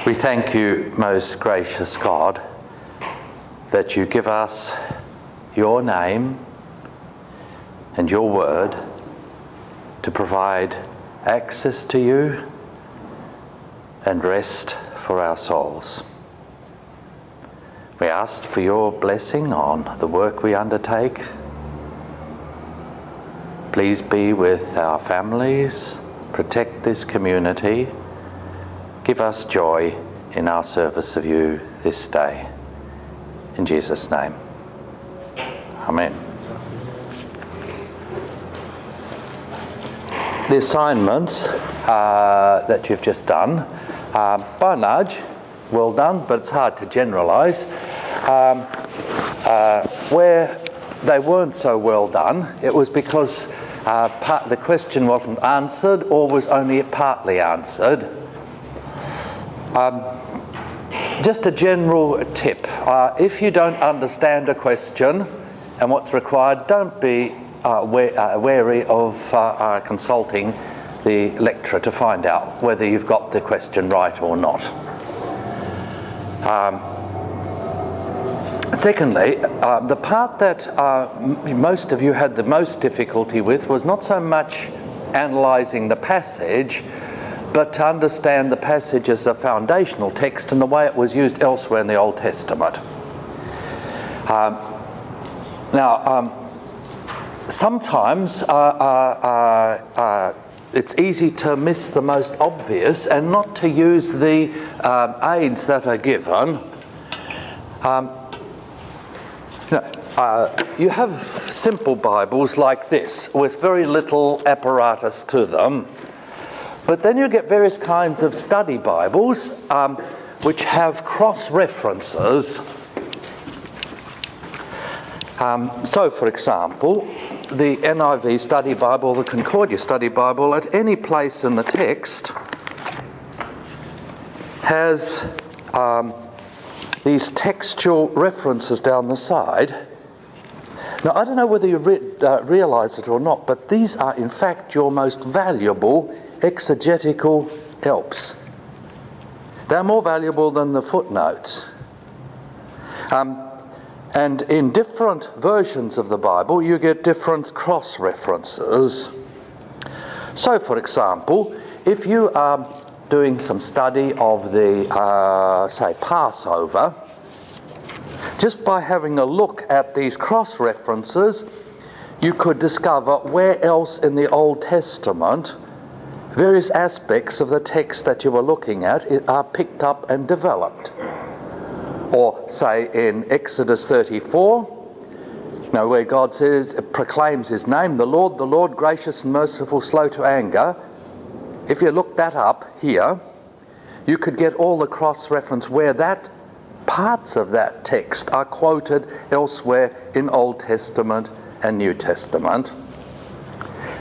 We thank you, most gracious God, that you give us your name and your word to provide access to you and rest for our souls. We ask for your blessing on the work we undertake. Please be with our families, protect this community, give us joy in our service of you this day. In Jesus' name, amen. The assignments that you've just done, by and large, well done, but it's hard to generalise. Where they weren't so well done, it was because the question wasn't answered or was only partly answered. Just a general tip, if you don't understand a question and what's required, don't be wary of consulting the lecturer to find out whether you've got the question right or not. Secondly, the part that most of you had the most difficulty with was not so much analysing the passage, but to understand the passage as a foundational text and the way it was used elsewhere in the Old Testament. Sometimes it's easy to miss the most obvious and not to use the aids that are given. You have simple Bibles like this with very little apparatus to them, but then you get various kinds of study Bibles which have cross-references. So, for example, the NIV Study Bible, the Concordia Study Bible, at any place in the text has these textual references down the side. Now, I don't know whether you realise it or not, but these are in fact your most valuable exegetical helps. They're more valuable than the footnotes. And in different versions of the Bible, you get different cross-references. So, for example, if you are doing some study of the, say, Passover, just by having a look at these cross-references, you could discover where else in the Old Testament various aspects of the text that you were looking at are picked up and developed. Or, say, in Exodus 34, where God proclaims his name, the Lord, gracious and merciful, slow to anger. If you look that up here, you could get all the cross-reference where that parts of that text are quoted elsewhere in Old Testament and New Testament.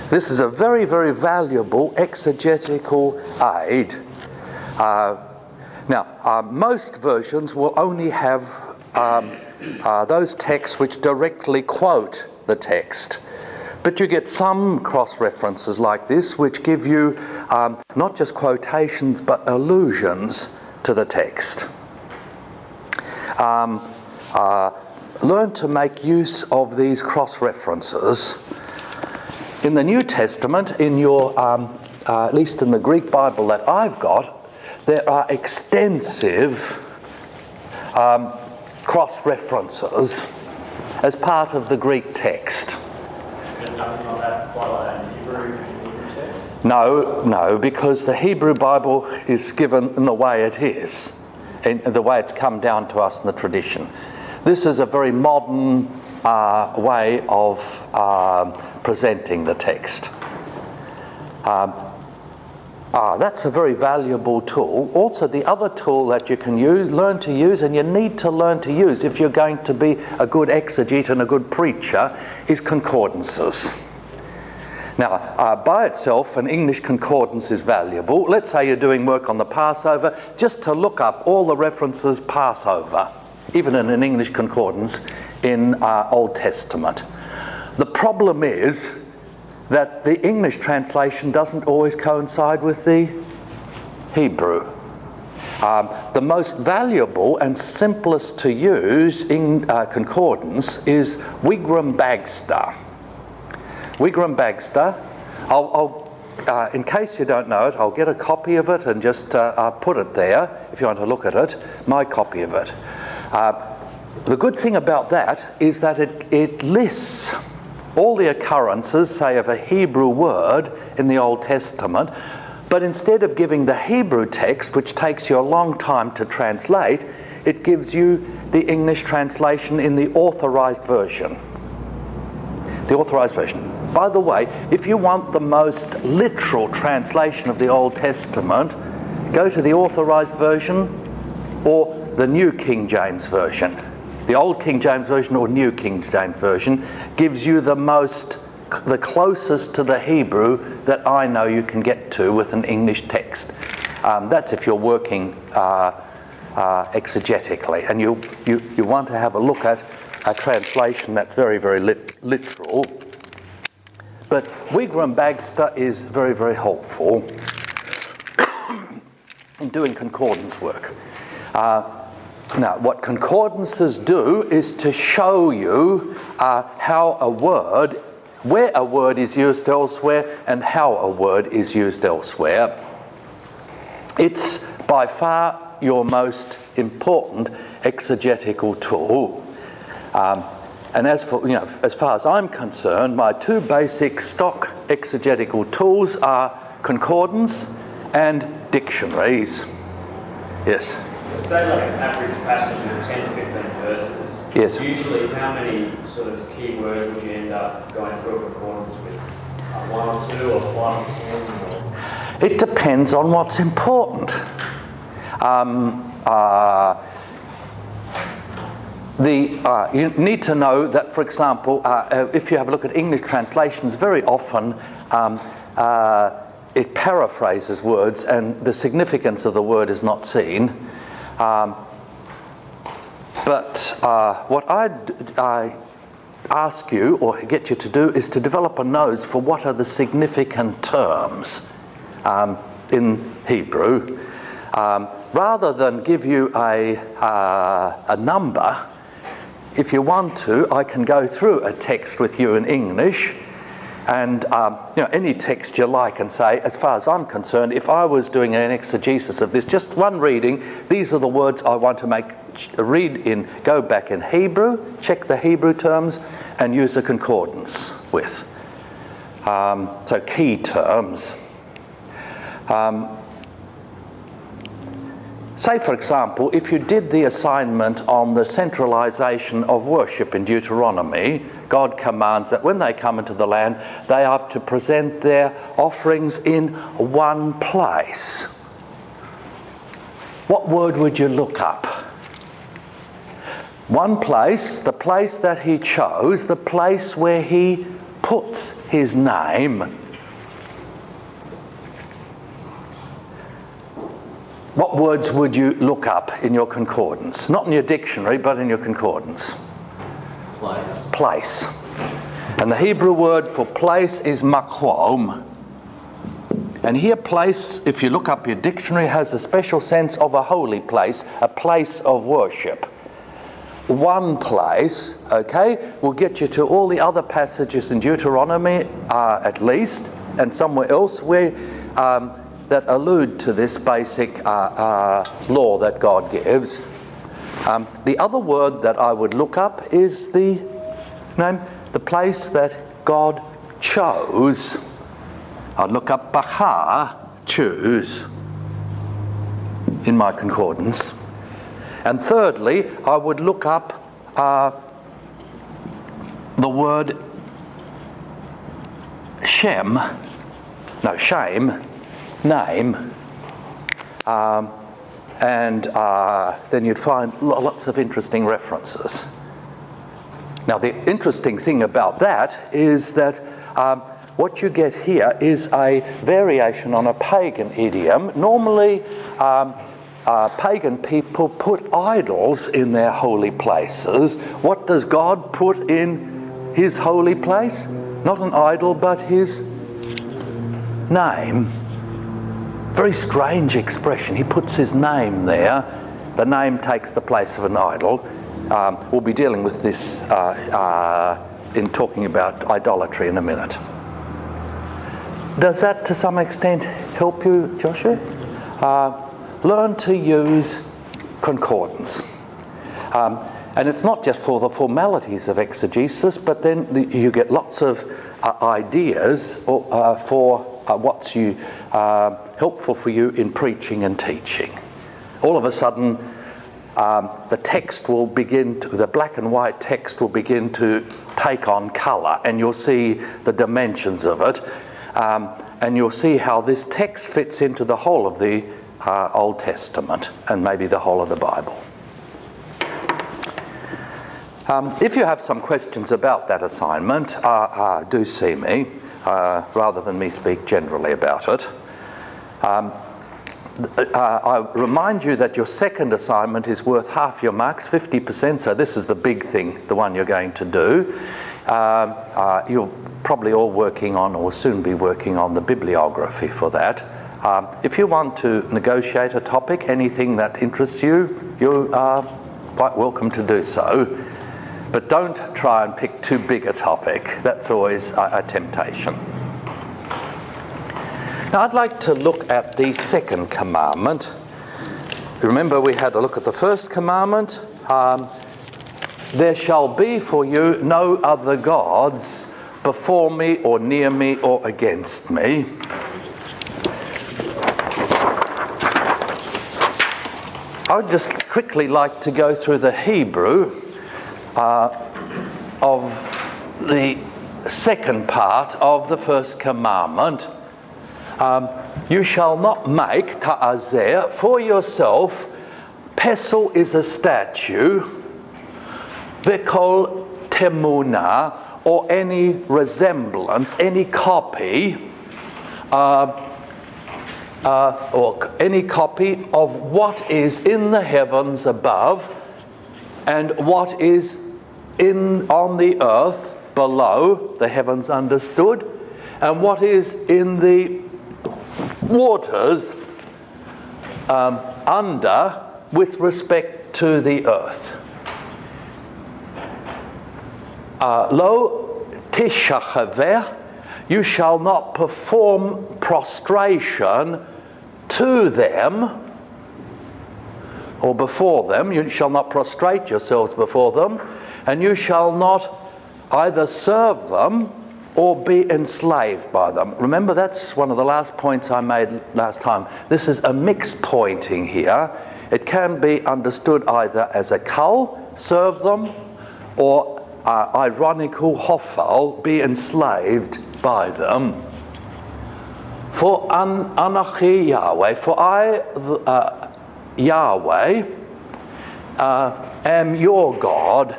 This is a very, very valuable exegetical aid. Most versions will only have those texts which directly quote the text. But you get some cross-references like this which give you not just quotations but allusions to the text. Learn to make use of these cross-references. In the New Testament, in your, at least in the Greek Bible that I've got, there are extensive cross-references as part of the Greek text. There's nothing like that quite like that in Hebrew text? No, because the Hebrew Bible is given in the way it is, in the way it's come down to us in the tradition. This is a very modern way of presenting the text. That's a very valuable tool. Also, the other tool that you can learn to use, and you need to learn to use if you're going to be a good exegete and a good preacher, is concordances. Now, by itself, an English concordance is valuable. Let's say you're doing work on the Passover, just to look up all the references Passover, even in an English concordance, in Old Testament. The problem is that the English translation doesn't always coincide with the Hebrew. The most valuable and simplest to use in concordance is Wigram Bagster. Wigram Bagster, in case you don't know it, I'll get a copy of it and just put it there if you want to look at it, my copy of it. The good thing about that is that it lists all the occurrences, say, of a Hebrew word in the Old Testament, but instead of giving the Hebrew text, which takes you a long time to translate, it gives you the English translation in the authorized version. The authorized version. By the way, if you want the most literal translation of the Old Testament, go to the authorized version or the New King James Version. The Old King James Version or New King James Version gives you the closest to the Hebrew that I know you can get to with an English text. That's if you're working exegetically, and you want to have a look at a translation that's very, very literal. But Wigram Bagster is very, very helpful in doing concordance work. Now, what concordances do is to show you how a word, where a word is used elsewhere and how a word is used elsewhere. It's by far your most important exegetical tool. And as far as I'm concerned, my two basic stock exegetical tools are concordance and dictionaries. Yes. So say like an average passage of 10 or 15 verses. Yes. Usually how many sort of key words would you end up going through a concordance with? 1 or 2 or 5 or 10? Or? It depends on what's important. You need to know that, for example, if you have a look at English translations, very often it paraphrases words and the significance of the word is not seen. But what I ask you or get you to do is to develop a nose for what are the significant terms in Hebrew. Rather than give you a number, if you want to, I can go through a text with you in English and any text you like and say, as far as I'm concerned, if I was doing an exegesis of this, just one reading, these are the words I want to read in, go back in Hebrew, check the Hebrew terms, and use a concordance with. So key terms. Say, for example, if you did the assignment on the centralization of worship in Deuteronomy, God commands that when they come into the land, they are to present their offerings in one place. What word would you look up? One place, the place that he chose, the place where he puts his name. What words would you look up in your concordance? Not in your dictionary, but in your concordance. Place. Place. And the Hebrew word for place is makom. And here place, if you look up your dictionary, has a special sense of a holy place, a place of worship. One place, okay, will get you to all the other passages in Deuteronomy, at least, and somewhere else where that allude to this basic law that God gives. The other word that I would look up is the place that God chose. I'd look up bachar, choose, in my concordance. And thirdly, I would look up the word shame, name, and then you'd find lots of interesting references. Now, the interesting thing about that is that what you get here is a variation on a pagan idiom. Normally, pagan people put idols in their holy places. What does God put in his holy place? Not an idol, but his name. Very strange expression. He puts his name there. The name takes the place of an idol. We'll be dealing with this in talking about idolatry in a minute. Does that to some extent help you, Joshua? Learn to use concordance. And it's not just for the formalities of exegesis, but then you get lots of ideas for what's helpful for you in preaching and teaching. All of a sudden, the text will begin to, the black and white text will begin to take on colour, and you'll see the dimensions of it, and you'll see how this text fits into the whole of the Old Testament, and maybe the whole of the Bible. If you have some questions about that assignment, do see me, rather than me speak generally about it. I remind you that your second assignment is worth half your marks, 50%, so this is the big thing, the one you're going to do. You're probably all working on, or will soon be working on, the bibliography for that. If you want to negotiate a topic, anything that interests you, you are quite welcome to do so. But don't try and pick too big a topic. That's always a temptation. Now I'd like to look at the second commandment. Remember, we had a look at the first commandment. There shall be for you no other gods before me or near me or against me. I would just quickly like to go through the Hebrew of the second part of the first commandment. You shall not make ta'azeh for yourself. Pesel is a statue. V'kol temuna, or any resemblance, any copy, or any copy of what is in the heavens above and what is on the earth below, the heavens understood, and what is in the waters under with respect to the earth. Lo tishachaveh, you shall not perform prostration to them or before them. You shall not prostrate yourselves before them, and you shall not either serve them or be enslaved by them. Remember, that's one of the last points I made last time. This is a mixed pointing here. It can be understood either as a kal, serve them, or ironical hofal, be enslaved by them. For Anachi Yahweh, for I, Yahweh, am your God,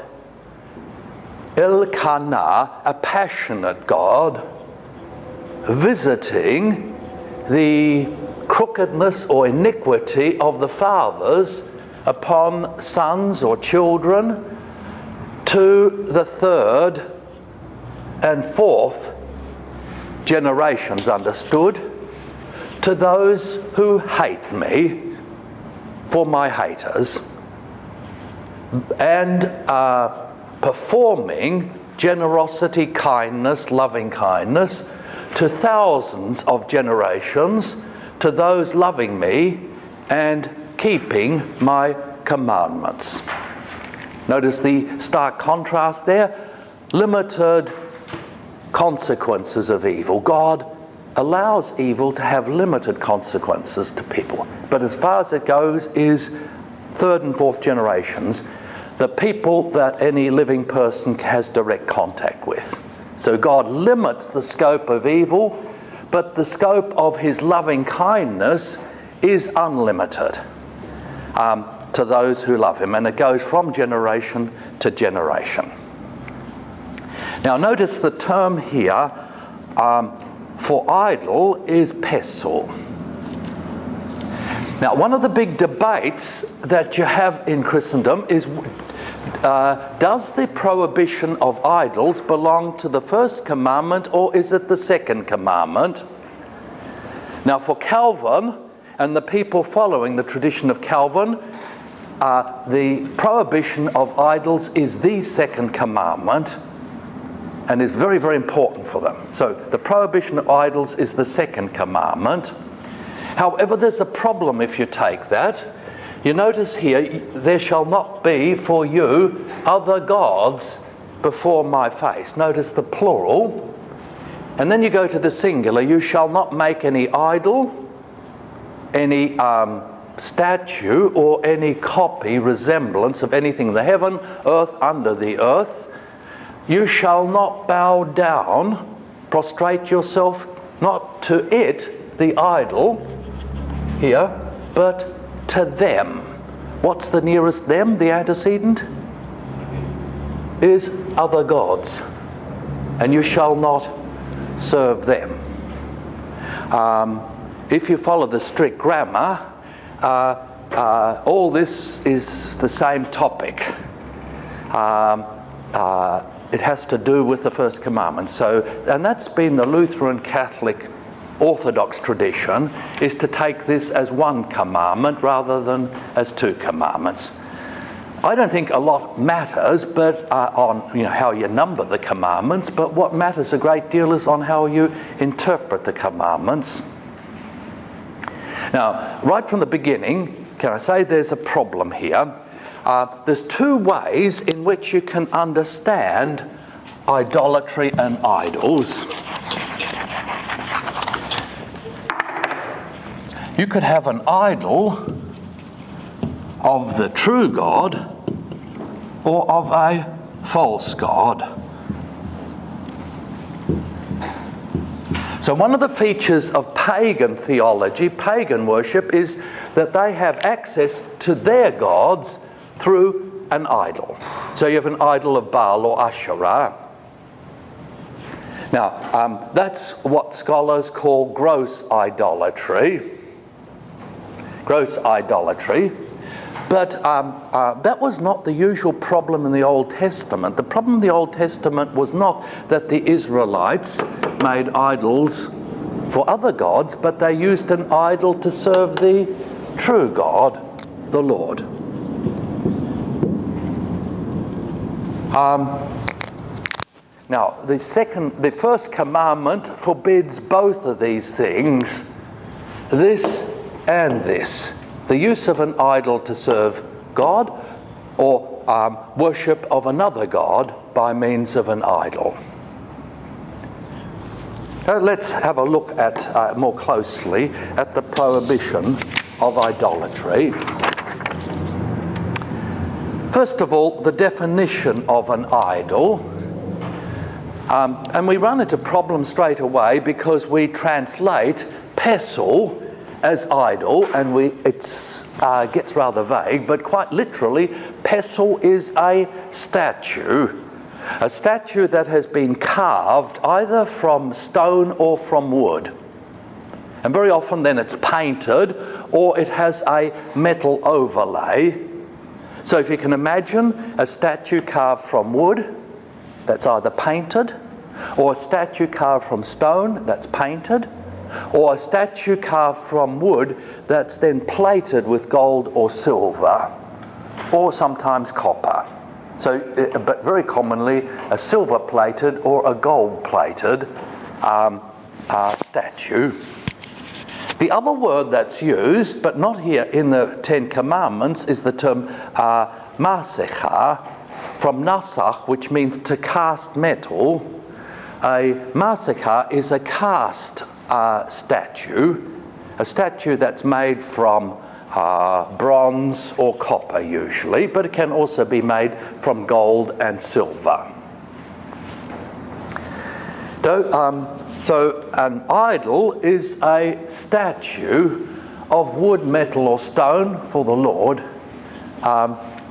Elkanah, a passionate God, visiting the crookedness or iniquity of the fathers upon sons or children to the third and fourth generations, understood, to those who hate me, for my haters, and performing generosity, kindness, loving kindness to thousands of generations, to those loving me and keeping my commandments. Notice the stark contrast there. Limited consequences of evil. God allows evil to have limited consequences to people. But as far as it goes is third and fourth generations, the people that any living person has direct contact with. So God limits the scope of evil, but the scope of his loving kindness is unlimited to those who love him. And it goes from generation to generation. Now notice the term here for idol is pesel. Now one of the big debates that you have in Christendom is does the prohibition of idols belong to the first commandment or is it the second commandment? Now for Calvin, And the people following the tradition of Calvin, the prohibition of idols is the second commandment and is very, very important for them. So the prohibition of idols is the second commandment. However, there's a problem if you take that. You notice here, there shall not be for you other gods before my face. Notice the plural. And then you go to the singular. You shall not make any idol, any statue, or any copy, resemblance of anything in the heaven, earth, under the earth. You shall not bow down, prostrate yourself, not to it, the idol, here, but to them. What's the nearest them, the antecedent? Is other gods. And you shall not serve them. If you follow the strict grammar, all this is the same topic. It has to do with the first commandment. So, and that's been the Lutheran Catholic Orthodox tradition, is to take this as one commandment rather than as two commandments. I don't think a lot matters, but on how you number the commandments. But what matters a great deal is on how you interpret the commandments. Now, right from the beginning, can I say there's a problem here? There's two ways in which you can understand idolatry and idols. You could have an idol of the true God or of a false God. So one of the features of pagan theology, pagan worship, is that they have access to their gods through an idol. So you have an idol of Baal or Asherah. Now, that's what scholars call gross idolatry. Gross idolatry. But that was not the usual problem in the Old Testament. The problem in the Old Testament was not that the Israelites made idols for other gods, but they used an idol to serve the true God, the Lord. Now, the first commandment forbids both of these things, this and this. The use of an idol to serve God, or worship of another God by means of an idol. Now let's have a look at more closely at the prohibition of idolatry. First of all, the definition of an idol. And we run into problems straight away because we translate pesel as idol, and it gets rather vague, but quite literally, pesel is a statue that has been carved either from stone or from wood. And very often then it's painted, or it has a metal overlay. So if you can imagine a statue carved from wood, that's either painted, or a statue carved from stone, that's painted, or a statue carved from wood that's then plated with gold or silver, or sometimes copper. So, but very commonly a silver-plated or a gold-plated statue. The other word that's used, but not here in the Ten Commandments, is the term masecha, from nasach, which means to cast metal. A masecha is a cast statue, a statue that's made from bronze or copper usually, but it can also be made from gold and silver. So an idol is a statue of wood, metal or stone for the Lord,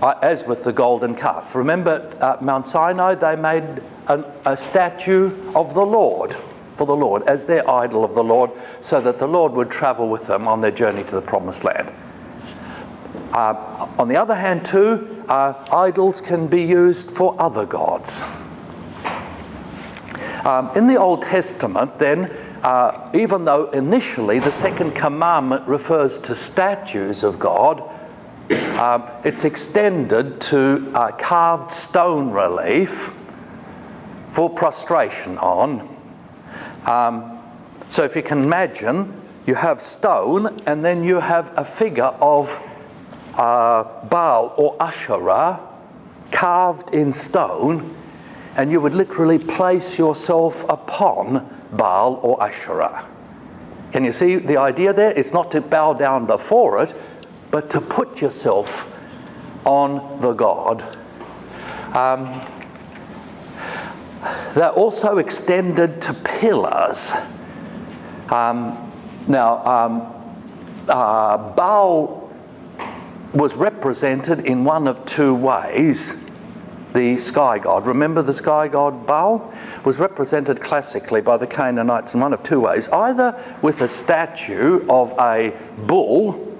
as with the golden calf. Remember at Mount Sinai they made a statue of the Lord, for the Lord, as their idol of the Lord, so that the Lord would travel with them on their journey to the Promised Land. On the other hand too, idols can be used for other gods. In the Old Testament then, even though initially the second commandment refers to statues of God, it's extended to carved stone relief for prostration on. So if you can imagine, you have stone and then you have a figure of Baal or Asherah carved in stone, and you would literally place yourself upon Baal or Asherah. Can you see the idea there? It's not to bow down before it, but to put yourself on the god. They're also extended to pillars. Baal was represented in one of two ways. The sky god, remember the sky god Baal, was represented classically by the Canaanites in one of two ways. Either with a statue of a bull,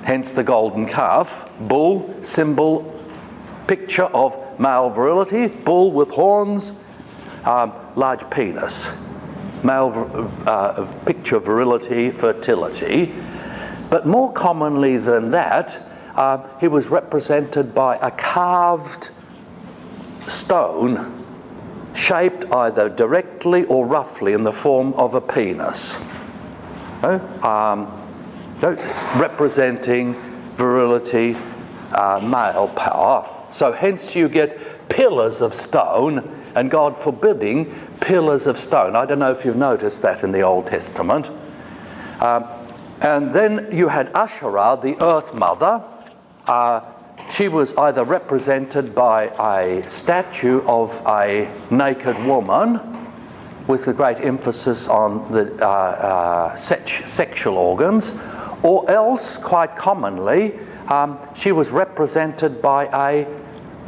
hence the golden calf, bull, symbol, picture of male virility, bull with horns, large penis, male picture of virility, fertility. But more commonly than that, he was represented by a carved stone shaped either directly or roughly in the form of a penis, representing virility, male power. So hence you get pillars of stone, and God forbidding pillars of stone. I don't know if you've noticed that in the Old Testament. And then you had Asherah, the earth mother. She was either represented by a statue of a naked woman with a great emphasis on the sexual organs, or else, quite commonly, she was represented by a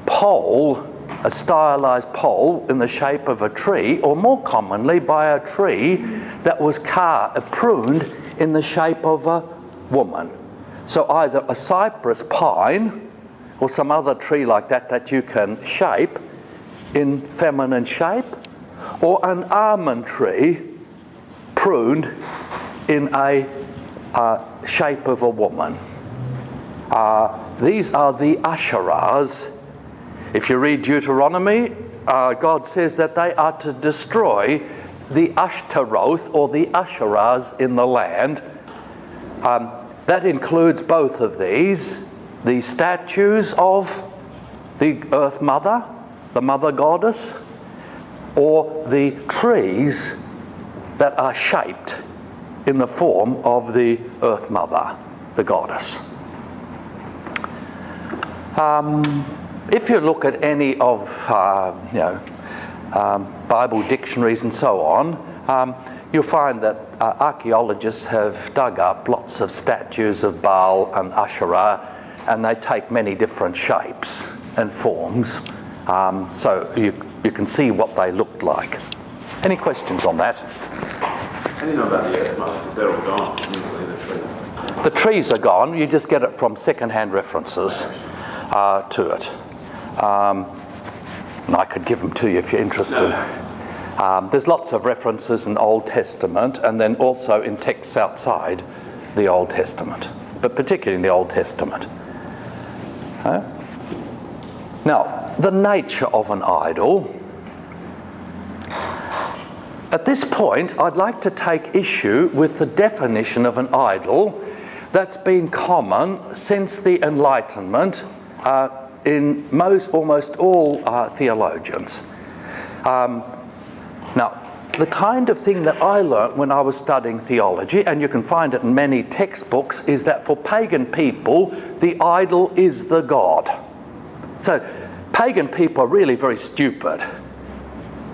pole, a stylized pole in the shape of a tree, or more commonly by a tree that was pruned in the shape of a woman. So either a cypress pine or some other tree like that you can shape in feminine shape, or an almond tree pruned in a shape of a woman. These are the Asherahs. If you read Deuteronomy, God says that they are to destroy the Ashtaroth or the Asherahs in the land. That includes both of these, the statues of the earth mother, the mother goddess, or the trees that are shaped in the form of the earth mother, the goddess. If you look at any of Bible dictionaries and so on, you'll find that archaeologists have dug up lots of statues of Baal and Asherah, and they take many different shapes and forms, so you can see what they looked like. Any questions on that? How do you know about the earth mother? Because they're all gone, usually the trees. The trees are gone. You just get it from second-hand references to it. And I could give them to you if you're interested. No. There's lots of references in Old Testament, and then also in texts outside the Old Testament, but particularly in the Old Testament. Now, the nature of an idol. At this point, I'd like to take issue with the definition of an idol that's been common since the Enlightenment in almost all theologians. Now, the kind of thing that I learnt when I was studying theology, and you can find it in many textbooks, is that for pagan people, the idol is the god. So, pagan people are really very stupid.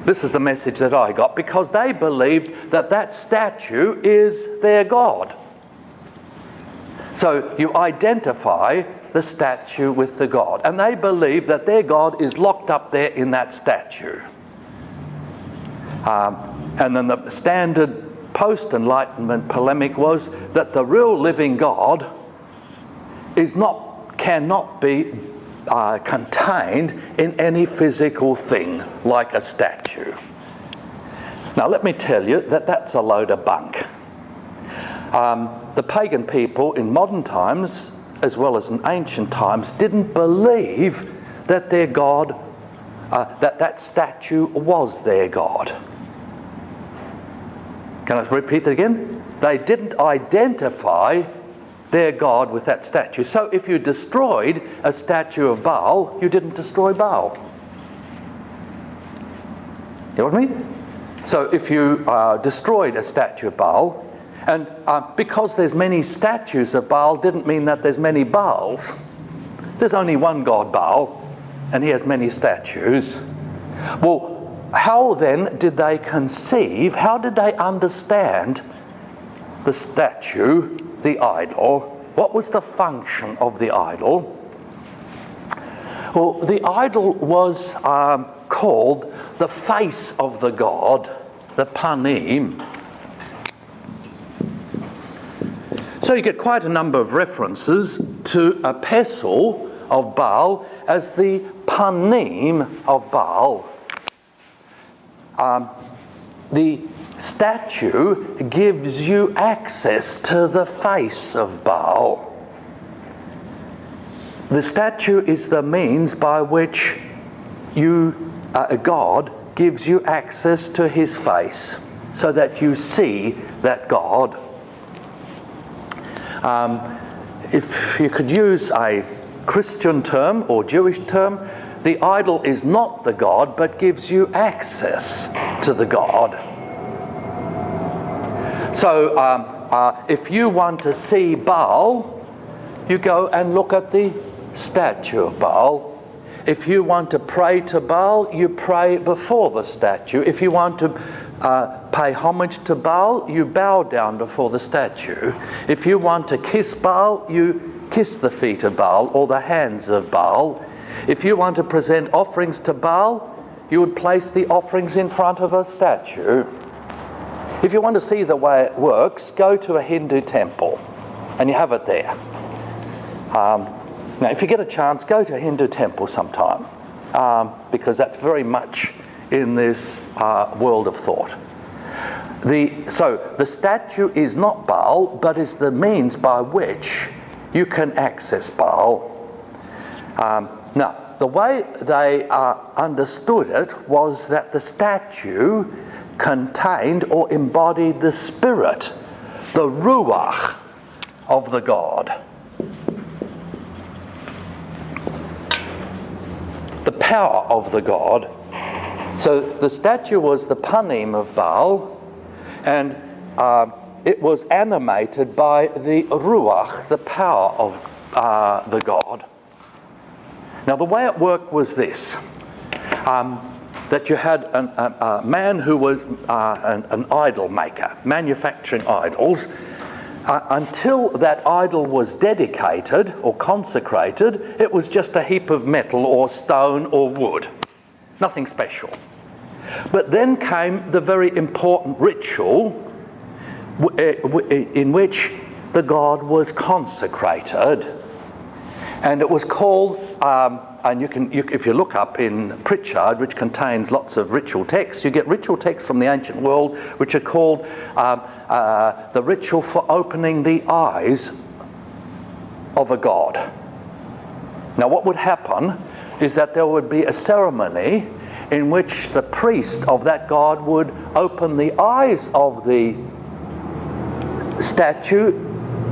This is the message that I got, because they believed that that statue is their god. So you identify the statue with the god, and they believe that their god is locked up there in that statue. And then the standard post-Enlightenment polemic was that the real living God cannot be contained in any physical thing like a statue. Now let me tell you that that's a load of bunk. The pagan people in modern times, as well as in ancient times, didn't believe that their God, that statue was their God. Can I repeat it again? They didn't identify their God with that statue. So if you destroyed a statue of Baal, you didn't destroy Baal. You know what I mean? So if you destroyed a statue of Baal, and because there's many statues of Baal didn't mean that there's many Baals. There's only one God, Baal, and he has many statues. Well, how then did they conceive, how did they understand the statue, the idol? What was the function of the idol? Well, the idol was called the face of the god, the panim. So you get quite a number of references to a pestle of Baal as the panim of Baal. The statue gives you access to the face of Baal. The statue is the means by which God gives you access to his face so that you see that God. If you could use a Christian term or Jewish term, the idol is not the God but gives you access to the God. So if you want to see Baal, you go and look at the statue of Baal. If you want to pray to Baal, you pray before the statue. If you want to pay homage to Baal, you bow down before the statue. If you want to kiss Baal, you kiss the feet of Baal or the hands of Baal. If you want to present offerings to Baal, you would place the offerings in front of a statue. If you want to see the way it works, go to a Hindu temple, and you have it there. Now, if you get a chance, go to a Hindu temple sometime, because that's very much in this world of thought. So the statue is not Baal, but is the means by which you can access Baal. Now, the way they understood it was that the statue contained or embodied the spirit, the ruach of the god. The power of the god. So the statue was the panim of Baal, and it was animated by the ruach, the power of the god. Now the way it worked was this, that you had a man who was an idol maker, manufacturing idols. Until that idol was dedicated or consecrated, it was just a heap of metal or stone or wood. Nothing special. But then came the very important ritual in which the god was consecrated. And it was called, and if you look up in Pritchard, which contains lots of ritual texts, you get ritual texts from the ancient world which are called the ritual for opening the eyes of a god. Now what would happen is that there would be a ceremony in which the priest of that god would open the eyes of the statue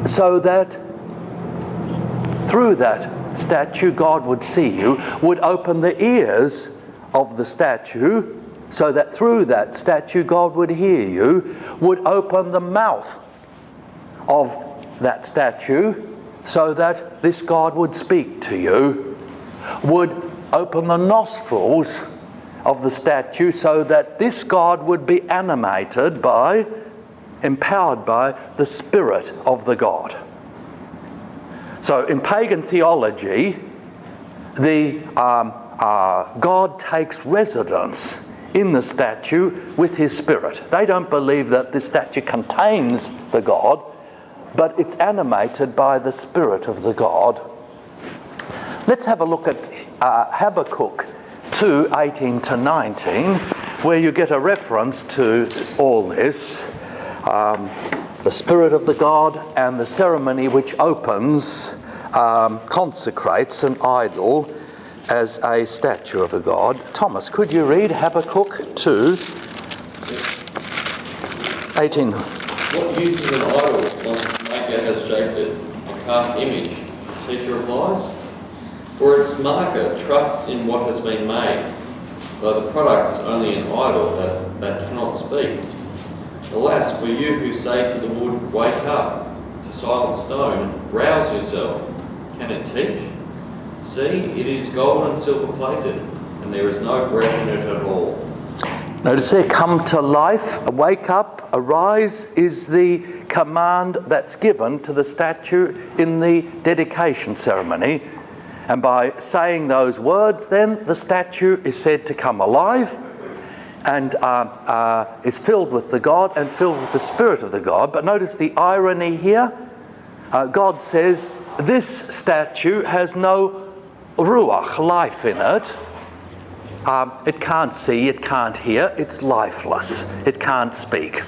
so that through that statue God would see you, would open the ears of the statue so that through that statue God would hear you, would open the mouth of that statue so that this God would speak to you, would open the nostrils of the statue so that this God would be animated by, empowered by the spirit of the god. So in pagan theology, the God takes residence in the statue with his spirit. They don't believe that the statue contains the God, but it's animated by the spirit of the God. Let's have a look at Habakkuk 2:18 to 19, where you get a reference to all this, the spirit of the god and the ceremony which opens, consecrates an idol as a statue of a god. Thomas, could you read Habakkuk 2, 18? What use is an idol once maker has shaped it, a cast image, a teacher of lies? For its maker trusts in what has been made, though the product is only an idol that cannot speak. Alas, for you who say to the wood, wake up, to silent stone, rouse yourself. Can it teach? See, it is gold and silver plated, and there is no breath in it at all. Notice there, come to life, wake up, arise is the command that's given to the statue in the dedication ceremony. And by saying those words, then the statue is said to come alive and is filled with the God and filled with the spirit of the God. But notice the irony here. God says this statue has no ruach, life in it. It can't see, it can't hear, it's lifeless, it can't speak.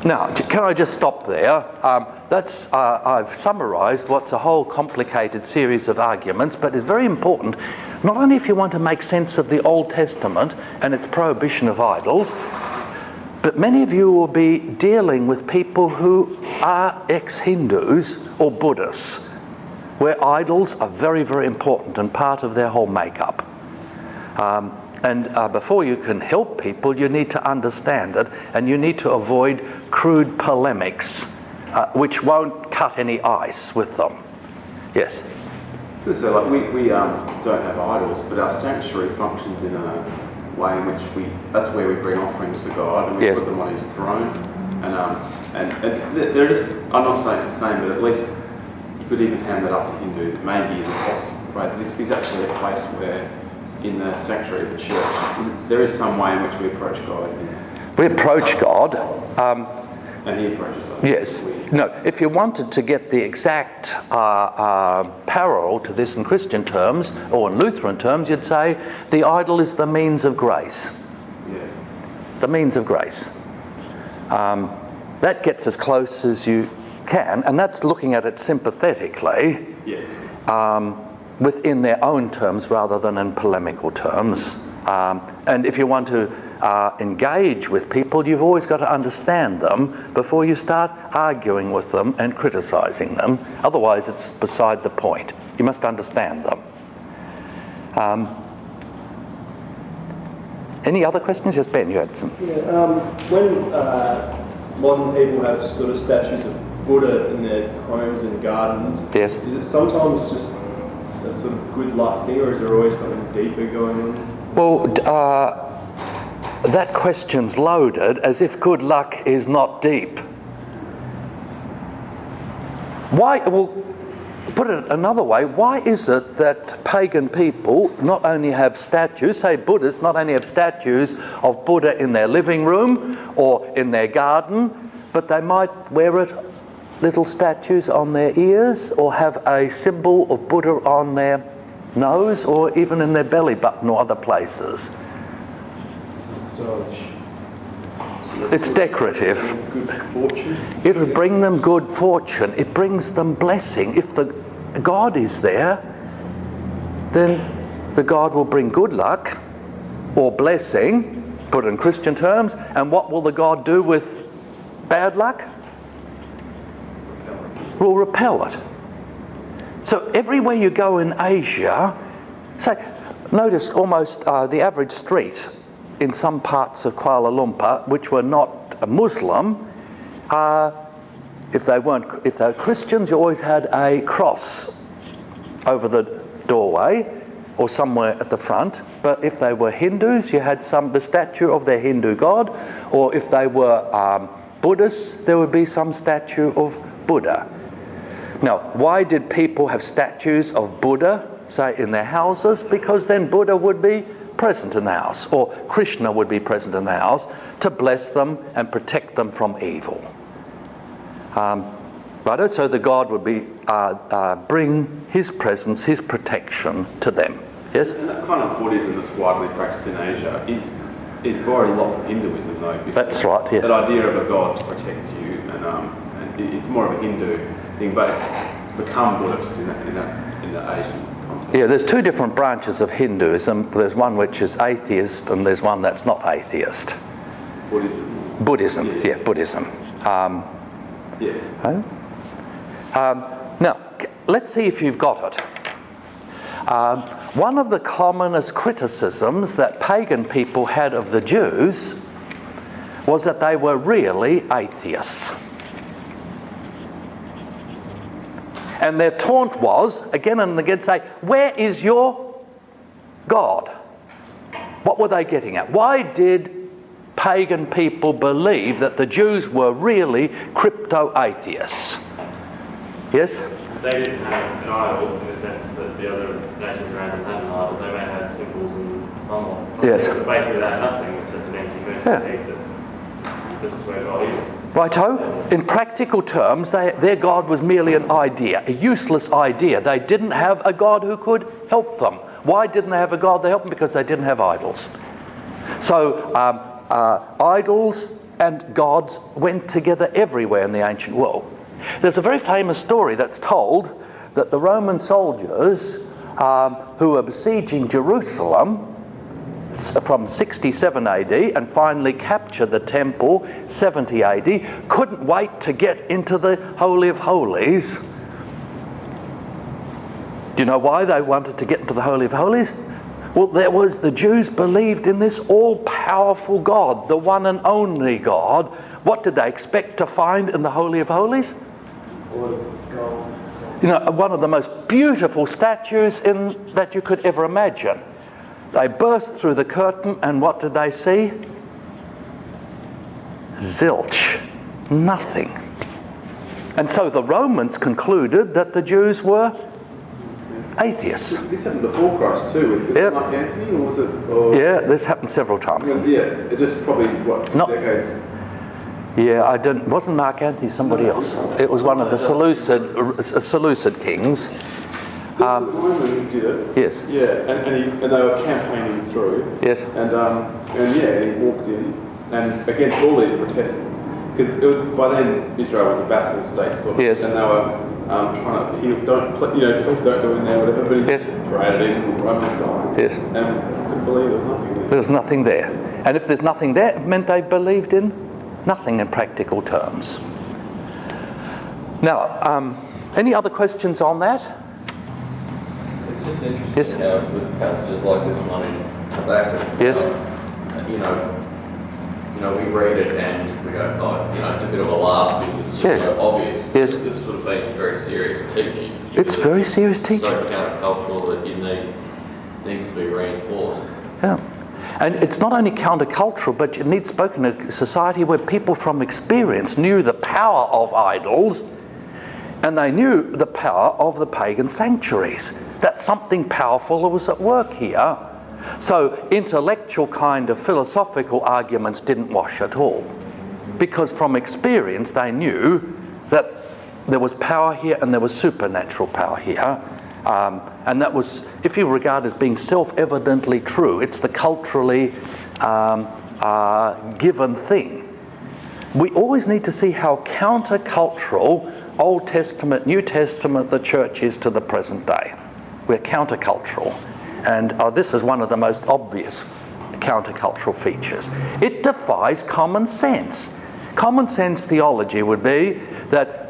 Now, can I just stop there? I've summarised what's a whole complicated series of arguments, but it's very important, not only if you want to make sense of the Old Testament and its prohibition of idols, but many of you will be dealing with people who are ex-Hindus or Buddhists, where idols are very, very important and part of their whole makeup. And before you can help people, you need to understand it, and you need to avoid crude polemics, which won't cut any ice with them. Yes? I was going to say, like, we don't have idols, but our sanctuary functions in a way in which that's where we bring offerings to God, and we Yes. put them on His throne. And they're just, I'm not saying it's the same, but at least you could even hand that up to Hindus. It may be the cost, right? This is actually a place where, in the sanctuary of the church, there is some way in which we approach God. We approach God. And He approaches us. Yes. No, if you wanted to get the exact parallel to this in Christian terms, or in Lutheran terms, you'd say the idol is the means of grace. Yeah. The means of grace. That gets as close as you can, and that's looking at it sympathetically. Yes. Within their own terms rather than in polemical terms. And if you want to engage with people, you've always got to understand them before you start arguing with them and criticising them. Otherwise, it's beside the point. You must understand them. Any other questions? Yes, Ben, you had some. Yeah, when modern people have sort of statues of Buddha in their homes and gardens, Yes. is it sometimes just a sort of good luck thing, or is there always something deeper going on? Well, that question's loaded, as if good luck is not deep. Why? Well, put it another way, why is it that pagan people not only have statues, say Buddhists not only have statues of Buddha in their living room or in their garden, but they might wear little statues on their ears or have a symbol of Buddha on their nose or even in their belly button or other places? It's decorative. Good fortune. It would bring them good fortune. It brings them blessing. If the God is there, then the God will bring good luck or blessing, put in Christian terms. And what will the God do with bad luck? Will repel it. So everywhere you go in Asia, notice almost the average street in some parts of Kuala Lumpur, which were not a Muslim, if they were Christians, you always had a cross over the doorway or somewhere at the front. But if they were Hindus, you had the statue of their Hindu god, or if they were Buddhists, there would be some statue of Buddha. Now, why did people have statues of Buddha, say, in their houses? Because then Buddha would be present in the house, or Krishna would be present in the house to bless them and protect them from evil. Righto? So the God would be bring his presence, his protection to them. Yes? And that kind of Buddhism that's widely practiced in Asia is borrowed a lot from Hinduism, though. That's right, yes. That idea of a God to protect you, and it's more of a Hindu thing, but it's become Buddhist in the Asian context. Yeah, there's two different branches of Hinduism. There's one which is atheist, and there's one that's not atheist. Buddhism, yeah, Buddhism. Yes. Now, let's see if you've got it. One of the commonest criticisms that pagan people had of the Jews was that they were really atheists. And their taunt was, again and again, say, where is your God? What were they getting at? Why did pagan people believe that the Jews were really crypto-atheists? Yes? They didn't have an idol in the sense that the other nations around them had an idol. They may have symbols and somewhat. Yes. But basically they had nothing except an empty message that this is where God is. Righto? In practical terms, their God was merely an idea, a useless idea. They didn't have a God who could help them. Why didn't they have a God to help them? Because they didn't have idols. So idols and gods went together everywhere in the ancient world. There's a very famous story that's told that the Roman soldiers who were besieging Jerusalem from 67 AD and finally captured the temple 70 AD couldn't wait to get into the Holy of Holies. Do you know why they wanted to get into the Holy of Holies? Well, the Jews believed in this all-powerful God, the one and only God. What did they expect to find in the Holy of Holies? You know, one of the most beautiful statues that you could ever imagine. They burst through the curtain, and what did they see? Zilch. Nothing. And so the Romans concluded that the Jews were atheists. This happened before Christ too, with Mark Antony, or was it? Or, yeah, this happened several times. Yeah, it just probably, decades? Yeah, wasn't Mark Antony somebody else? It was one of the Seleucid kings. The Roman did it. Yes. Yeah, and they were campaigning through. Yes. And he walked in, and against all these protests, because by then Israel was a vassal state sort of, yes. And they were trying to appeal, please don't go in there, whatever. But he just paraded in Roman style. Yes. And I couldn't believe there was nothing there. There was nothing there, and if there's nothing there, it meant they believed in nothing in practical terms. Now, any other questions on that? It's just interesting how with passages like this one in Habakkuk, yes. We read it and we go, it's a bit of a laugh because it's just so obvious. Yes. This would have been very serious teaching. It's very serious teaching. So countercultural that needs to be reinforced. Yeah. And it's not only countercultural, but it needs spoken in a society where people from experience knew the power of idols, and they knew the power of the pagan sanctuaries. That something powerful was at work here. So intellectual kind of philosophical arguments didn't wash at all, because from experience they knew that there was power here and there was supernatural power here. And that was, if you regard as being self-evidently true, it's the culturally given thing. We always need to see how countercultural Old Testament, New Testament, the church is to the present day. We're countercultural. And this is one of the most obvious countercultural features. It defies common sense. Common sense theology would be that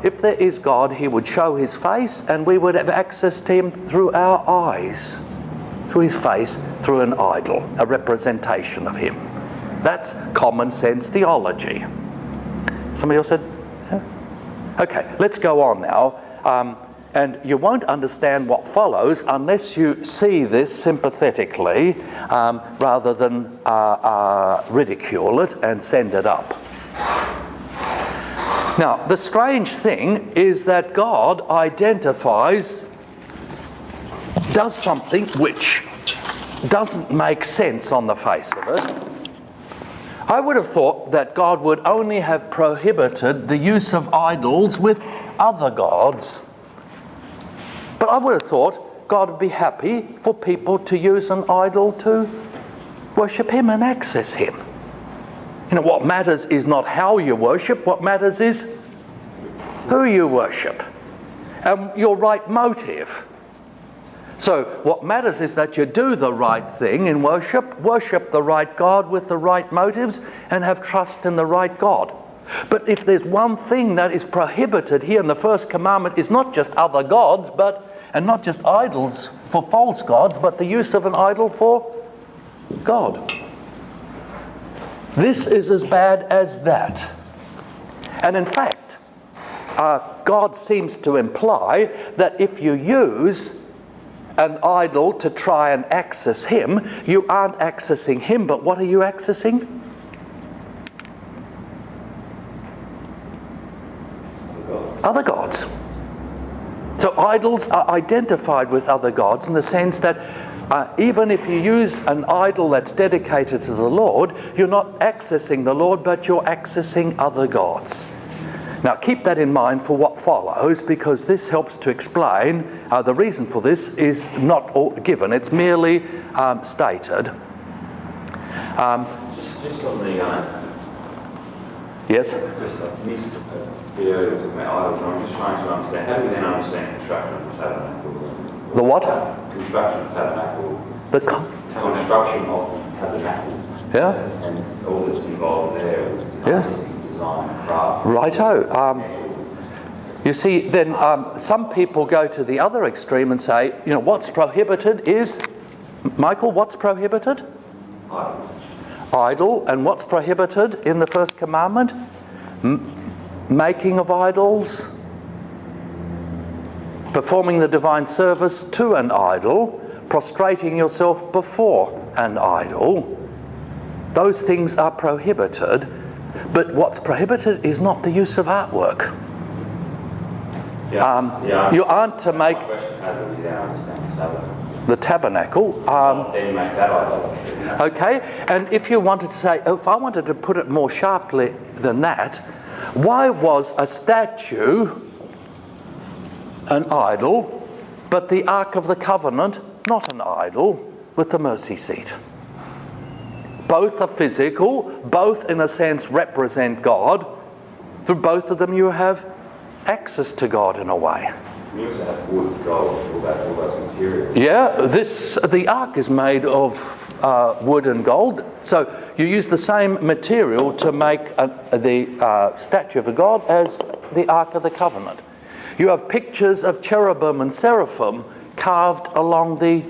if there is God, he would show his face and we would have access to him through our eyes, through his face, through an idol, a representation of him. That's common sense theology. Somebody else said? Yeah? Okay, let's go on now. And you won't understand what follows unless you see this sympathetically rather than ridicule it and send it up. Now, the strange thing is that God does something which doesn't make sense on the face of it. I would have thought that God would only have prohibited the use of idols with other gods. But I would have thought God would be happy for people to use an idol to worship him and access him. You know, what matters is not how you worship, what matters is who you worship and your right motive. So what matters is that you do the right thing in worship the right God with the right motives, and have trust in the right God. But if there's one thing that is prohibited here in the first commandment, is not just other gods, and not just idols for false gods, but the use of an idol for God. This is as bad as that. And in fact, God seems to imply that if you use an idol to try and access him, you aren't accessing him, but what are you accessing? Other gods. So idols are identified with other gods in the sense that even if you use an idol that's dedicated to the Lord, you're not accessing the Lord, but you're accessing other gods. Now keep that in mind for what follows, because this helps to explain the reason for this is not given, it's merely stated. Just on the Yes? just I missed the earlier talking about idols, and I'm just trying to understand, how do we then understand construction of the tabernacle? The what? Construction of the tabernacle. The Construction of the tabernacle. Yeah? And all that's involved there, Yeah. artistic design, craft. Righto. You see, then some people go to the other extreme and say, you know, what's prohibited is, Michael, what's prohibited? Idol. And what's prohibited in the first commandment? Making of idols, performing the divine service to an idol, prostrating yourself before an idol. Those things are prohibited, but what's prohibited is not the use of artwork. You aren't to make the tabernacle. Then you make that idol. Okay, and if you wanted to say, if I wanted to put it more sharply than that, why was a statue an idol, but the Ark of the Covenant not an idol with the mercy seat? Both are physical, both in a sense represent God. Through both of them you have access to God in a way. You also have wood, gold, all those materials. Yeah, the ark is made of wood and gold. So you use the same material to make the statue of the God as the Ark of the Covenant. You have pictures of cherubim and seraphim carved along the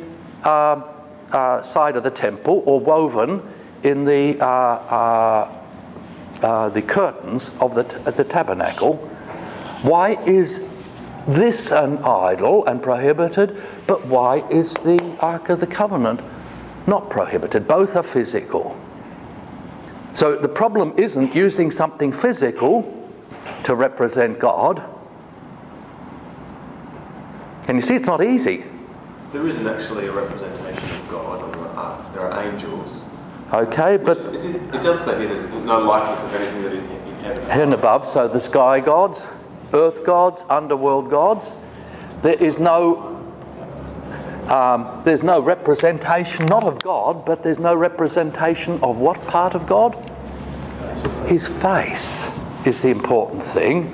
side of the temple, or woven in the curtains of the tabernacle. Why is this an idol and prohibited, but why is the Ark of the Covenant not prohibited? Both are physical. So the problem isn't using something physical to represent God. Can you see it's not easy? There isn't actually a representation of God on the ark. There are angels. Okay, but It does say here that there's no likeness of anything that is in heaven. and above, so the sky gods, earth gods, underworld gods, there's no representation, not of God, but there's no representation of what part of God? His face is the important thing.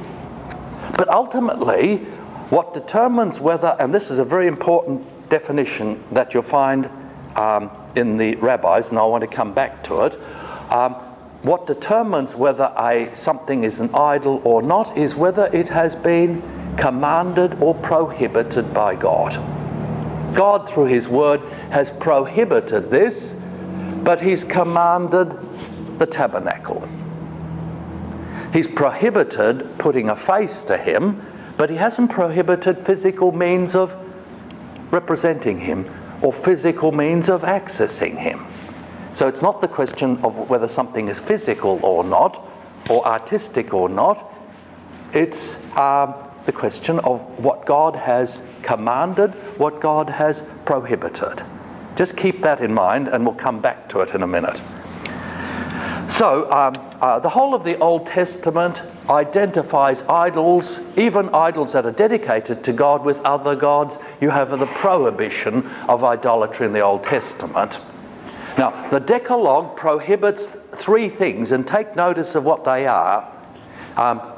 But ultimately, what determines whether, and this is a very important definition that you'll find in the rabbis, and I want to come back to it, what determines whether something is an idol or not is whether it has been commanded or prohibited by God. God, through his word, has prohibited this, but he's commanded the tabernacle. He's prohibited putting a face to him, but he hasn't prohibited physical means of representing him or physical means of accessing him. So it's not the question of whether something is physical or not, or artistic or not. It's the question of what God has commanded, what God has prohibited. Just keep that in mind, and we'll come back to it in a minute. So the whole of the Old Testament identifies idols, even idols that are dedicated to God, with other gods. You have the prohibition of idolatry in the Old Testament. Now, the Decalogue prohibits three things, and take notice of what they are.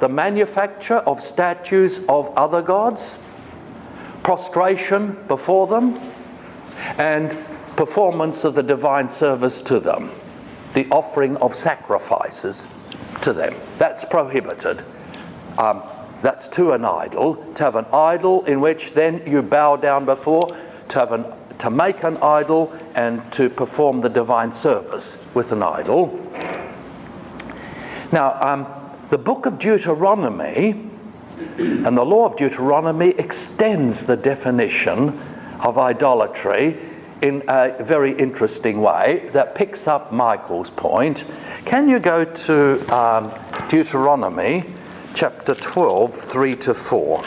The manufacture of statues of other gods, prostration before them, and performance of the divine service to them, the offering of sacrifices to them. That's prohibited. That's to an idol. To have an idol in which then you bow down before, to make an idol and to perform the divine service with an idol. Now, the book of Deuteronomy and the law of Deuteronomy extends the definition of idolatry in a very interesting way that picks up Michael's point. Can you go to Deuteronomy chapter 12, 3-4?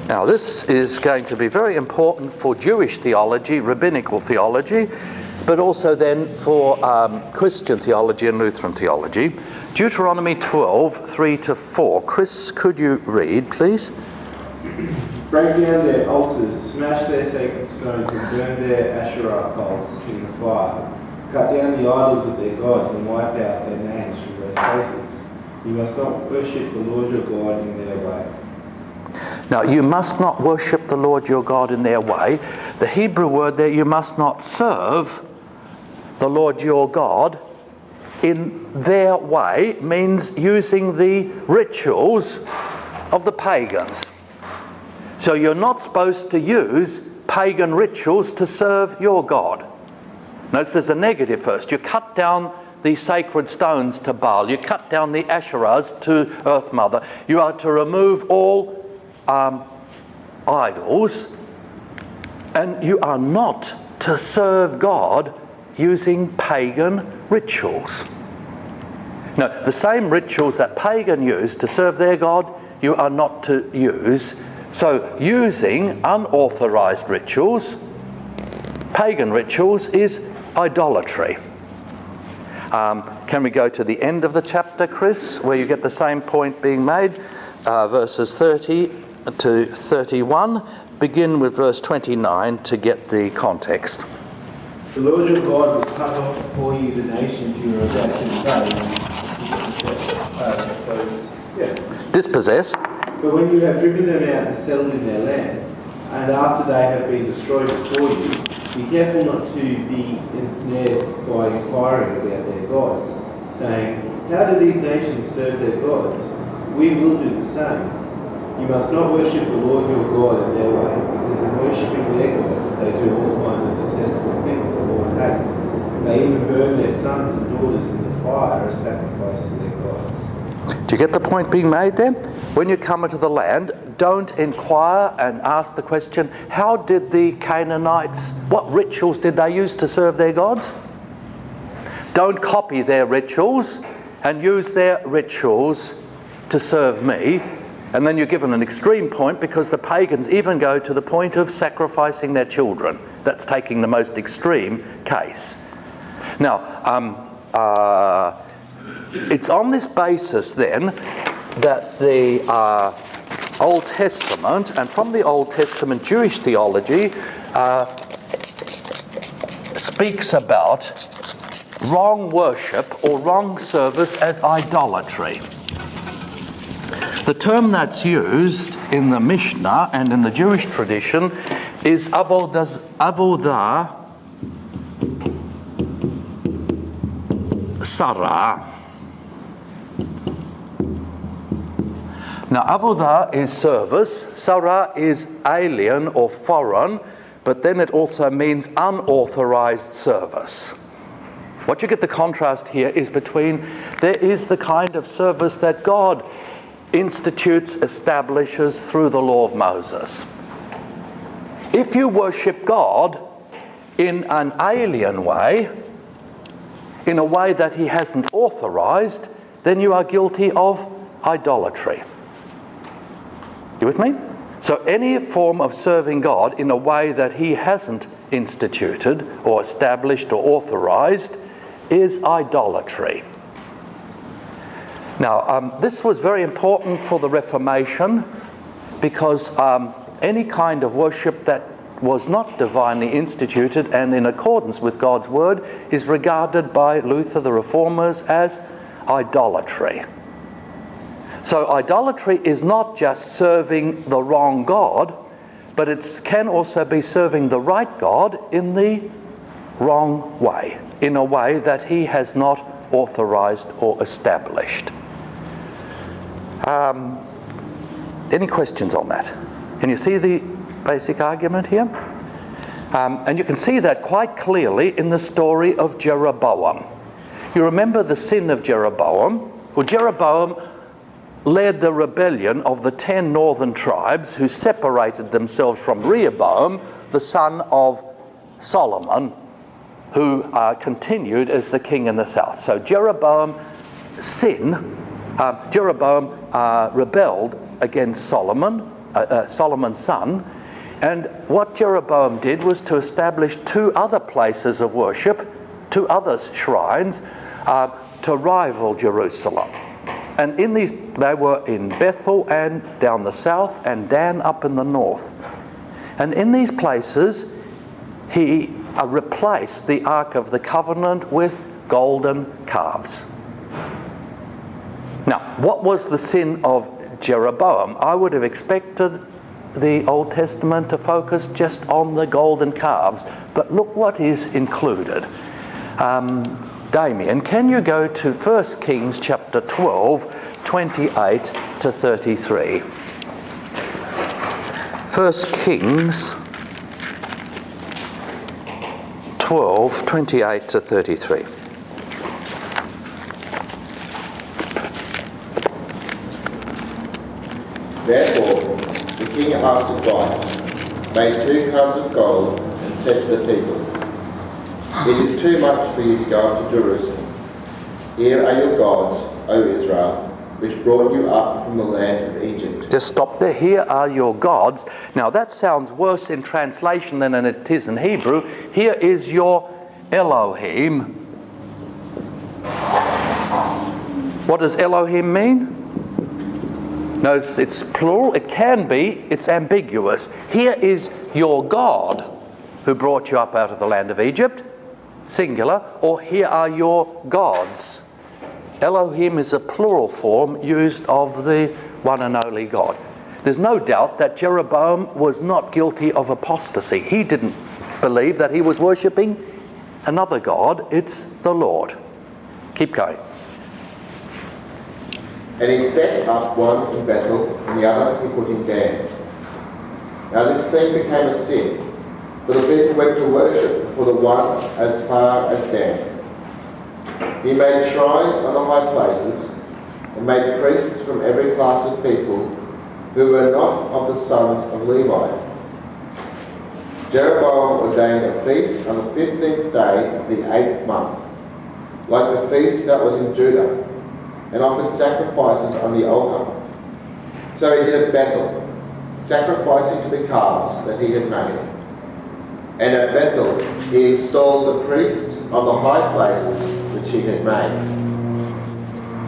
Now, this is going to be very important for Jewish theology, rabbinical theology, but also then for Christian theology and Lutheran theology. Deuteronomy 12, 3-4. Chris, could you read, please? Break down their altars, smash their sacred stones, and burn their Asherah poles in the fire. Cut down the idols of their gods and wipe out their names from those places. You must not worship the Lord your God in their way. Now, you must not worship the Lord your God in their way. The Hebrew word there, you must not serve the Lord your God in their way, means using the rituals of the pagans. So you're not supposed to use pagan rituals to serve your God. Notice there's a negative first. You cut down the sacred stones to Baal. You cut down the Asherahs to Earth Mother. You are to remove all idols, and you are not to serve God using pagan rituals. No, the same rituals that pagan use to serve their God, you are not to use. So using unauthorized rituals, pagan rituals, is idolatry. Can we go to the end of the chapter, Chris, where you get the same point being made? Verses 30 to 31. Begin with verse 29 to get the context. The Lord your God will cut off before you the nations you are about to invade. Dispossess. But when you have driven them out and settled in their land, and after they have been destroyed before you, be careful not to be ensnared by inquiring about their gods, saying, how do these nations serve their gods? We will do the same. You must not worship the Lord your God in their way, because in worshipping their gods they do all kinds of detestable things the Lord hates. They even burn their sons and daughters in the fire as sacrifice to their gods. Do you get the point being made there? When you come into the land, don't inquire and ask the question, how did the Canaanites, what rituals did they use to serve their gods? Don't copy their rituals and use their rituals to serve me. And then you're given an extreme point, because the pagans even go to the point of sacrificing their children. That's taking the most extreme case. Now, it's on this basis then that the Old Testament, and from the Old Testament Jewish theology, speaks about wrong worship or wrong service as idolatry. The term that's used in the Mishnah and in the Jewish tradition is avodah sarah. Now, avodah is service, sarah is alien or foreign, but then it also means unauthorized service. What you get the contrast here is between, there is the kind of service that God institutes, establishes through the law of Moses. If you worship God in an alien way, in a way that he hasn't authorized, then you are guilty of idolatry. You with me? So any form of serving God in a way that he hasn't instituted or established or authorized is idolatry. Now, this was very important for the Reformation because any kind of worship that was not divinely instituted and in accordance with God's word is regarded by Luther, the Reformers, as idolatry. So idolatry is not just serving the wrong God, but it can also be serving the right God in the wrong way, in a way that he has not authorized or established. Any questions on that? Can you see the basic argument here? And you can see that quite clearly in the story of Jeroboam. You remember the sin of Jeroboam? Well, Jeroboam led the rebellion of the 10 northern tribes who separated themselves from Rehoboam, the son of Solomon, who continued as the king in the south. So Jeroboam rebelled against Solomon's son, and what Jeroboam did was to establish 2 other places of worship, 2 other shrines, to rival Jerusalem. And in these, they were in Bethel and down the south, and Dan up in the north. And in these places, he replaced the Ark of the Covenant with golden calves. Now, what was the sin of Jeroboam? I would have expected the Old Testament to focus just on the golden calves, but look what is included. Damien, can you go to 1 Kings chapter 12, 28 to 33? 1 Kings 12, 28 to 33. Therefore, the king asked advice, made 2 calves of gold, and said to the people, "It is too much for you to go up to Jerusalem. Here are your gods, O Israel, which brought you up from the land of Egypt." Just stop there. Here are your gods. Now that sounds worse in translation than it is in Hebrew. Here is your Elohim. What does Elohim mean? Notice it's plural. It can be. It's ambiguous. Here is your God who brought you up out of the land of Egypt, singular, or here are your gods. Elohim is a plural form used of the one and only God. There's no doubt that Jeroboam was not guilty of apostasy. He didn't believe that he was worshipping another God. It's the Lord. Keep going. And he set up one in Bethel, and the other he put in Dan. Now this thing became a sin, for the people went to worship before the one as far as Dan. He made shrines on the high places, and made priests from every class of people who were not of the sons of Levi. Jeroboam ordained a feast on the 15th day of the 8th month, like the feast that was in Judah, and offered sacrifices on the altar. So he did at Bethel, sacrificing to the calves that he had made. And at Bethel he installed the priests on the high places which he had made.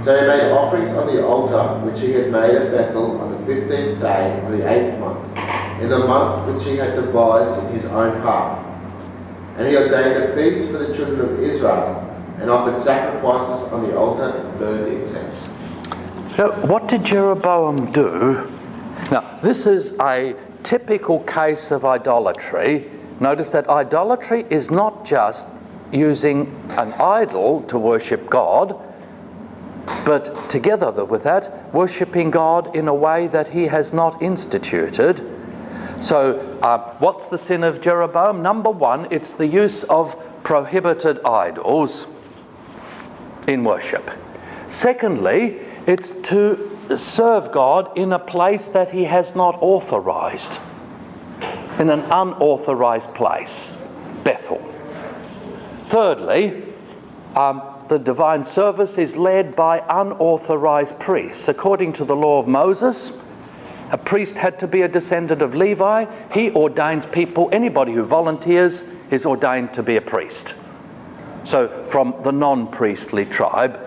So he made offerings on the altar which he had made at Bethel on the 15th day of the 8th month, in the month which he had devised in his own heart. And he ordained a feast for the children of Israel, and offered sacrifices on the altar and burned incense. So what did Jeroboam do? Now, this is a typical case of idolatry. Notice that idolatry is not just using an idol to worship God, but together with that, worshipping God in a way that he has not instituted. So what's the sin of Jeroboam? Number one, it's the use of prohibited idols in worship. Secondly, it's to serve God in a place that he has not authorized, in an unauthorized place, Bethel. Thirdly, the divine service is led by unauthorized priests. According to the law of Moses, A priest had to be a descendant of Levi. He ordains people. Anybody who volunteers is ordained to be a priest. So from the non-priestly tribe.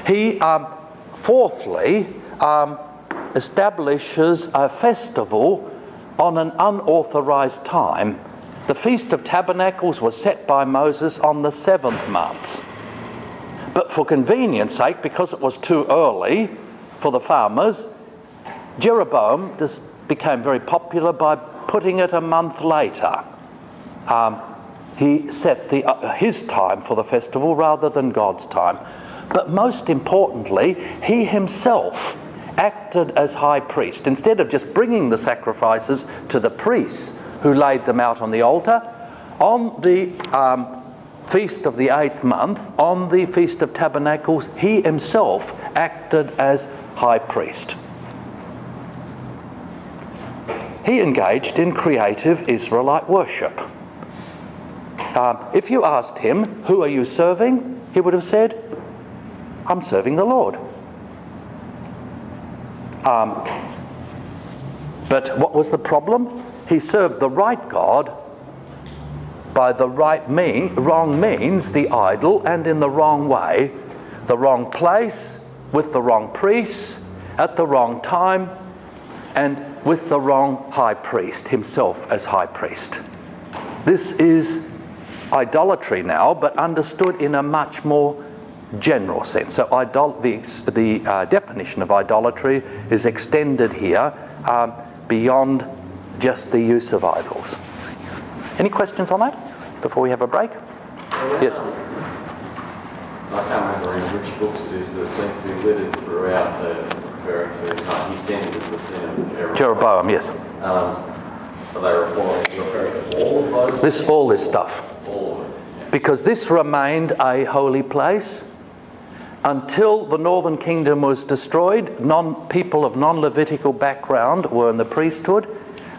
He, fourthly, establishes a festival on an unauthorized time. The Feast of Tabernacles was set by Moses on the 7th month. But for convenience sake, because it was too early for the farmers, Jeroboam just became very popular by putting it a month later. He set his time for the festival rather than God's time. But most importantly, he himself acted as high priest. Instead of just bringing the sacrifices to the priests who laid them out on the altar, on the feast of the 8th month, on the Feast of Tabernacles, he himself acted as high priest. He engaged in creative Israelite worship. If you asked him, who are you serving? He would have said, I'm serving the Lord. But what was the problem? He served the right God by the wrong means, the idol, and in the wrong way, the wrong place, with the wrong priests, at the wrong time, and with the wrong high priest, himself as high priest. This is idolatry now, but understood in a much more general sense. So the definition of idolatry is extended here beyond just the use of idols. Any questions on that before we have a break? Yes. I can't remember in which books it is that seems to be littered throughout referring to he sinned with the sin of Jeroboam, yes. Are they referring to all of those? All this stuff. All of it. Yeah. Because this remained a holy place until the northern kingdom was destroyed. People of non-Levitical background were in the priesthood.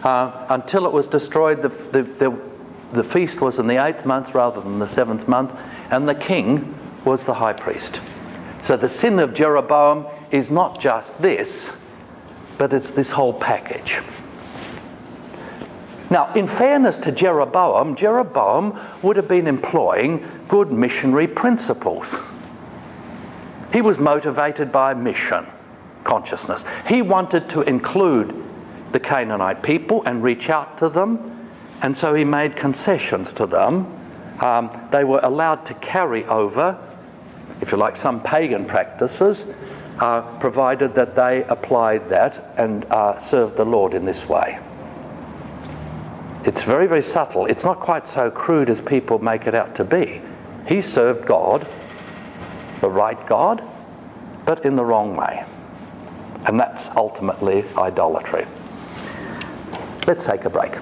Until it was destroyed, the feast was in the 8th month rather than the 7th month, and the king was the high priest. So the sin of Jeroboam is not just this, but it's this whole package. Now, in fairness to Jeroboam would have been employing good missionary principles. He was motivated by mission consciousness. He wanted to include the Canaanite people and reach out to them, and so he made concessions to them. They were allowed to carry over, if you like, some pagan practices, provided that they applied that and served the Lord in this way. It's very, very subtle. It's not quite so crude as people make it out to be. He served God, the right God, but in the wrong way. And that's ultimately idolatry. Let's take a break.